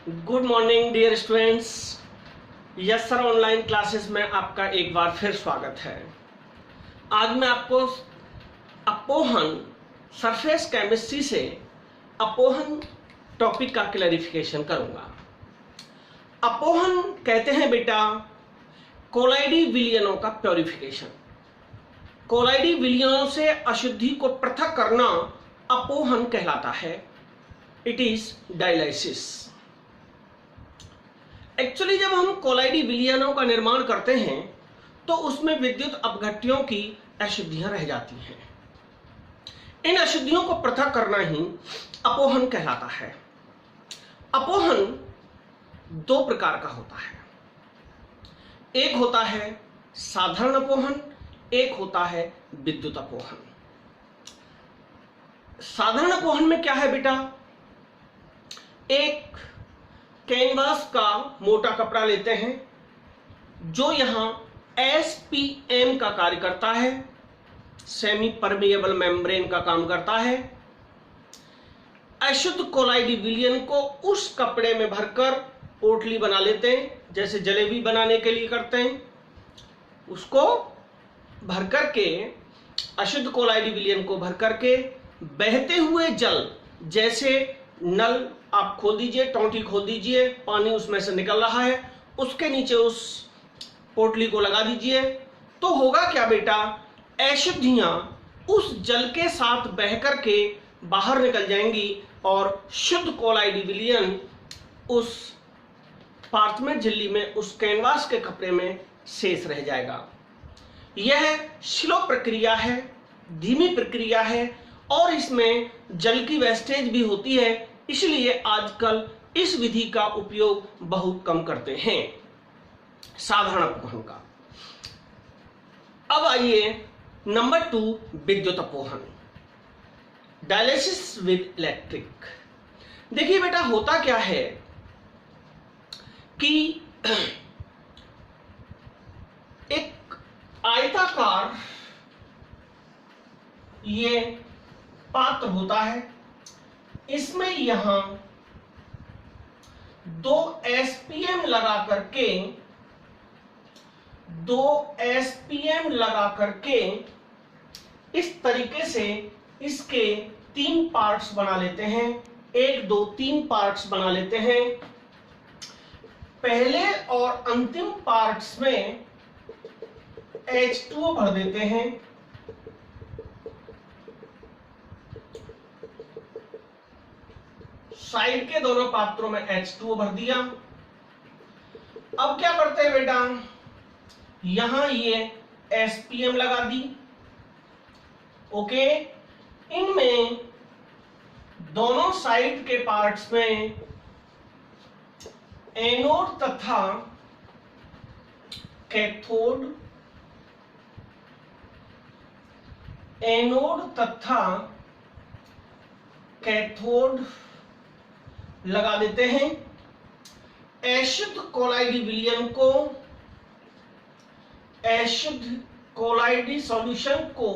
Good morning dear students. Yes sir online classes में आपका एक बार फिर स्वागत है। आज मैं आपको अपोहन सरफेस केमिस्ट्री से अपोहन टॉपिक का क्लैरिफिकेशन करूंगा। अपोहन कहते हैं बेटा कोलाइडी विलयनों का प्योरिफिकेशन। कोलाइडी विलयनों से अशुद्धि को पृथक करना अपोहन कहलाता है। It is dialysis. एक्चुअली जब हम कोलाइडी विलयनों का निर्माण करते हैं तो उसमें विद्युत अपघट्यों की अशुद्धियां रह जाती हैं। इन अशुद्धियों को पृथक करना ही अपोहन कहलाता है। अपोहन दो प्रकार का होता है। एक होता है साधारण अपोहन, एक होता है विद्युत अपोहन। साधारण अपोहन में क्या है बेटा, एक कैनवास का मोटा कपड़ा लेते हैं जो यहां एसपीएम का कार्य करता है, सेमी परमिएबल मेम्ब्रेन का काम करता है। अशुद्ध कोलाइडी विलयन को उस कपड़े में भरकर पोटली बना लेते हैं, जैसे जलेबी बनाने के लिए करते हैं। उसको भर करके अशुद्ध कोलाइडी विलयन को भर करके बहते हुए जल, जैसे नल आप खोल दीजिए, टोंटी खोल दीजिए, पानी उसमें से निकल रहा है, उसके नीचे उस पोटली को लगा दीजिए। तो होगा क्या बेटा, अशुद्धियां उस जल के साथ बह करके बाहर निकल जाएंगी और शुद्ध कोलाइडी विलयन उस पार्चमेंट झिल्ली में, उस कैनवास के कपड़े में शेष रह जाएगा। यह स्लो प्रक्रिया है, धीमी प्रक्रिया है और इसमें जल की वेस्टेज भी होती है, इसलिए आजकल इस विधि का उपयोग बहुत कम करते हैं साधारण अपोहन का। अब आइए नंबर 2, विद्युत अपोहन, डायलिसिस विद इलेक्ट्रिक। देखिए बेटा होता क्या है कि एक आयताकार ये पात्र होता है, इसमें यहां 2 एसपीएम लगा करके इस तरीके से इसके 3 पार्ट्स बना लेते हैं। 1 2 3 पार्ट्स बना लेते हैं। पहले और अंतिम पार्ट्स में H2O भर देते हैं। साइड के दोनों पात्रों में H2O भर दिया। अब क्या करते हैं बेटा, यहां ये SPM लगा दी। ओके, इनमें दोनों साइड के पार्ट्स में एनोड तथा कैथोड, एनोड तथा कैथोड लगा देते हैं। अशुद्ध कोलाइडी विलयन को, अशुद्ध कोलाइडी सॉल्यूशन को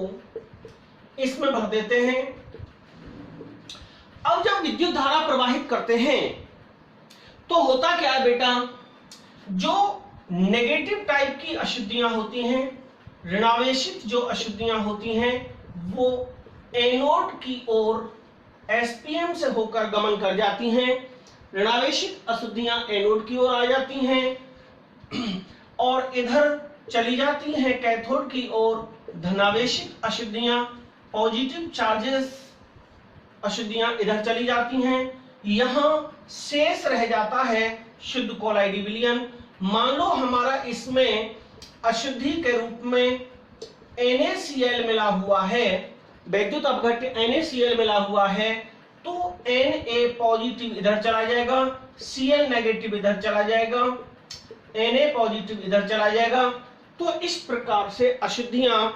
इसमें भर देते हैं। अब जब विद्युत धारा प्रवाहित करते हैं तो होता क्या है बेटा, जो नेगेटिव टाइप की अशुद्धियां होती हैं, ऋणावेशित जो अशुद्धियां होती हैं, वो एनोड की ओर एसपीएम से होकर गमन कर जाती हैं। ऋणावेशित अशुद्धियां एनोड की ओर आ जाती हैं और इधर चली जाती हैं कैथोड की ओर धनावेशित अशुद्धियां, पॉजिटिव चार्जेस अशुद्धियां इधर चली जाती हैं। यहां शेष रह जाता है शुद्ध कोलाइडी विलयन। मान लो हमारा इसमें अशुद्धि के रूप में NaCl मिला हुआ है, विद्युत अपघट्य NaCl मिला हुआ है, तो Na पॉजिटिव इधर चला जाएगा, Cl नेगेटिव इधर चला जाएगा, Na पॉजिटिव इधर चला जाएगा। तो इस प्रकार से अशुद्धियां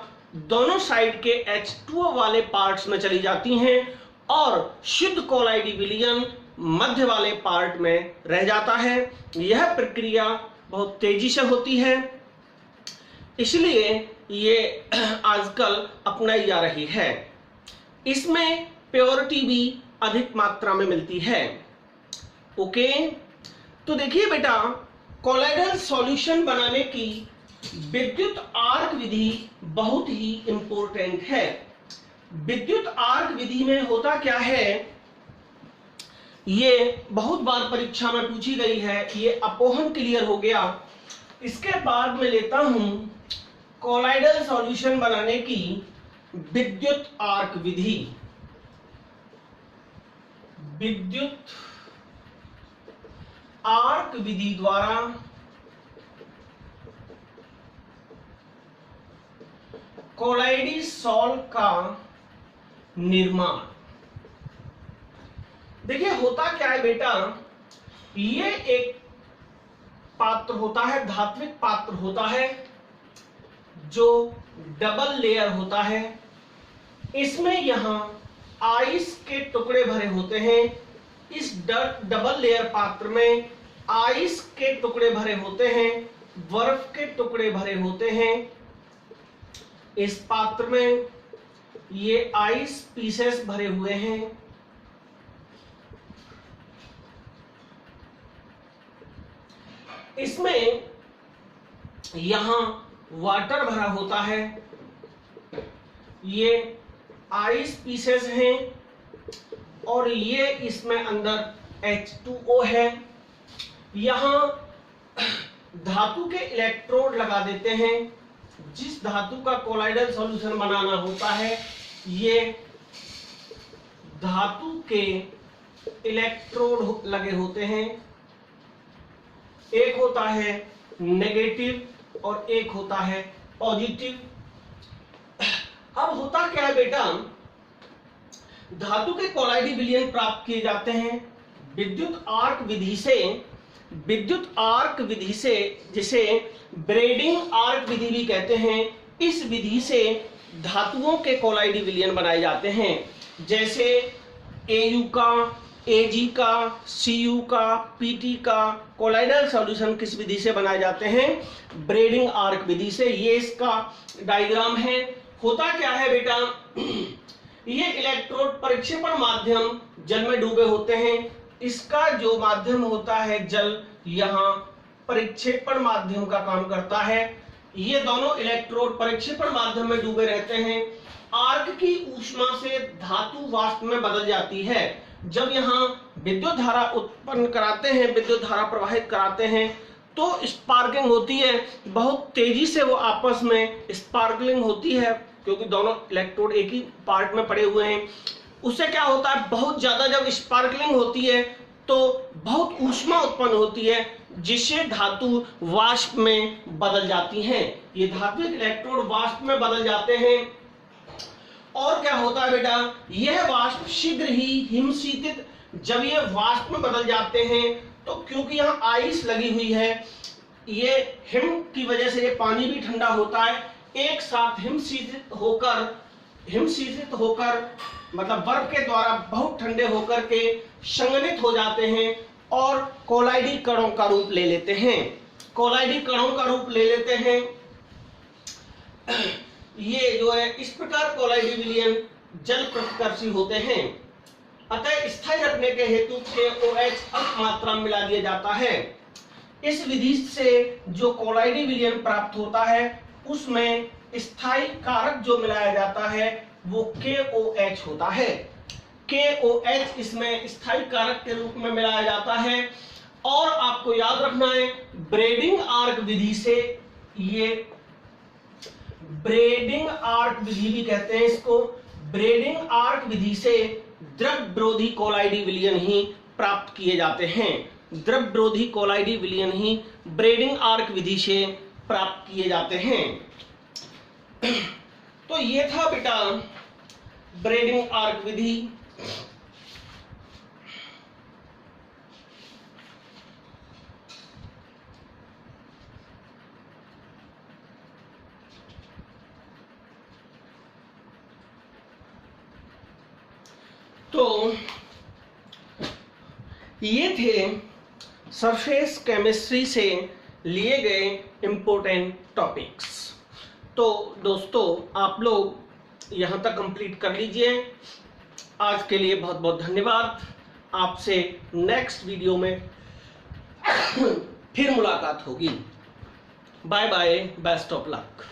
दोनों साइड के H2O वाले पार्ट्स में चली जाती हैं और शुद्ध कोलाइडी विलयन मध्य वाले पार्ट में रह जाता है। यह प्रक्रिया बहुत तेजी से होती है, इसलिए ये आजकल अपनाई जा रही है। इसमें प्योरिटी भी अधिक मात्रा में मिलती है। ओके, तो देखिए बेटा, कोलाइडल सॉल्यूशन बनाने की विद्युत आर्क विधि बहुत ही इंपॉर्टेंट है। विद्युत आर्क विधि में होता क्या है, ये बहुत बार परीक्षा में पूछी गई है, ये अपोहन क्लियर हो गया। इसके बाद में लेता हूं कोलाइडल सॉल्यूशन बनाने की विद्युत आर्क विधि। विद्युत आर्क विधि द्वारा कोलाइडी सॉल्व का निर्माण। देखिए होता क्या है बेटा, ये एक पात्र होता है, धात्विक पात्र होता है जो डबल लेयर होता है। इसमें यहां आइस के टुकड़े भरे होते हैं। इस डबल लेयर पात्र में आइस के टुकड़े भरे होते हैं, बर्फ के टुकड़े भरे होते हैं। इस पात्र में ये आइस पीसेस भरे हुए हैं। इसमें यहां वाटर भरा होता है। ये आइस पीसेस हैं और ये इसमें अंदर H2O है। यहां धातु के इलेक्ट्रोड लगा देते हैं। जिस धातु का कोलाइडल सॉल्यूशन बनाना होता है, ये धातु के इलेक्ट्रोड लगे होते हैं। एक होता है नेगेटिव और एक होता है पॉजिटिव। अब होता क्या है बेटा, धातु के कोलाइडी विलयन प्राप्त किए जाते हैं विद्युत आर्क विधि से। विद्युत आर्क विधि से, जिसे ब्रेडिंग आर्क विधि भी कहते हैं, इस विधि से धातुओं के कोलाइडी विलयन बनाए जाते हैं। जैसे Au का, Ag का, Cu का, Pt का कोलाइडल सॉल्यूशन किस विधि से बनाए जाते हैं, ब्रेडिंग आर्क विधि से। ये इसका डायग्राम है। होता क्या है बेटा, ये इलेक्ट्रोड परिक्षेपण माध्यम जल में डूबे होते हैं। इसका जो माध्यम होता है जल, यहाँ परिक्षेपण माध्यम का काम करता है। ये दोनों इलेक्ट्रोड परिक्षेपण माध्यम में डूबे रहते हैं। आर्क की ऊष्मा से धातु वाष्प में बदल जाती है। जब यहाँ विद्युत धारा उत्पन्न कराते हैं, विद्युत धारा प्रवाहित कराते हैं, तो स्पार्किंग होती है। बहुत तेजी से वो आपस में स्पार्कलिंग होती है, क्योंकि दोनों इलेक्ट्रोड एक ही पार्ट में पड़े हुए हैं। उससे क्या होता है, बहुत ज्यादा जब स्पार्कलिंग होती है तो बहुत ऊष्मा उत्पन्न होती है, जिससे धातु वाष्प में बदल जाती हैं। ये धात्विक इलेक्ट्रोड वाष्प में बदल जाते हैं। और क्या होता है बेटा, यह वाष्प शीघ्र ही हिमशीतित, जब ये वाष्प में बदल जाते हैं तो क्योंकि यहाँ आइस लगी हुई है, ये हिम की वजह से ये पानी भी ठंडा होता है, एक साथ हिमशीतित होकर मतलब बर्फ के द्वारा बहुत ठंडे होकर के संघनित हो जाते हैं और कोलाइडी कणों का रूप ले लेते हैं। कोलाइडी कणों का रूप ले लेते हैं। ये जो है इस प्रकार कोलाइडी विलयन जल प्रतिकर्षी होते हैं। अतः स्थायी रखने के हेतु KOH अल्प मात्रा में मिला दिया जाता है। इस विधि से जो कोलाइडी विलयन प्राप्त होता है, उसमें स्थायी कारक जो मिलाया जाता है वो KOH होता है। KOH इसमें स्थायी कारक के रूप में मिलाया जाता है। और आपको याद रखना है, ब्रेडिंग आर्क विधि से, ये ब्रेडिंग आर्क विधि भी कहते हैं इसको, ब्रेडिंग आर्क विधि से द्रव विरोधी कोलाइडी विलयन ही प्राप्त किए जाते हैं। द्रव विरोधी कोलाइडी विलयन ही ब्रेडिंग आर्क विधि से प्राप्त किए जाते हैं। तो ये था बेटा ब्रेडिंग आर्क विधि। तो ये थे सरफेस केमिस्ट्री से लिए गए इंपॉर्टेंट टॉपिक्स। तो दोस्तों, आप लोग यहाँ तक कंप्लीट कर लीजिए। आज के लिए बहुत बहुत धन्यवाद। आपसे नेक्स्ट वीडियो में फिर मुलाकात होगी। Bye bye, best of luck.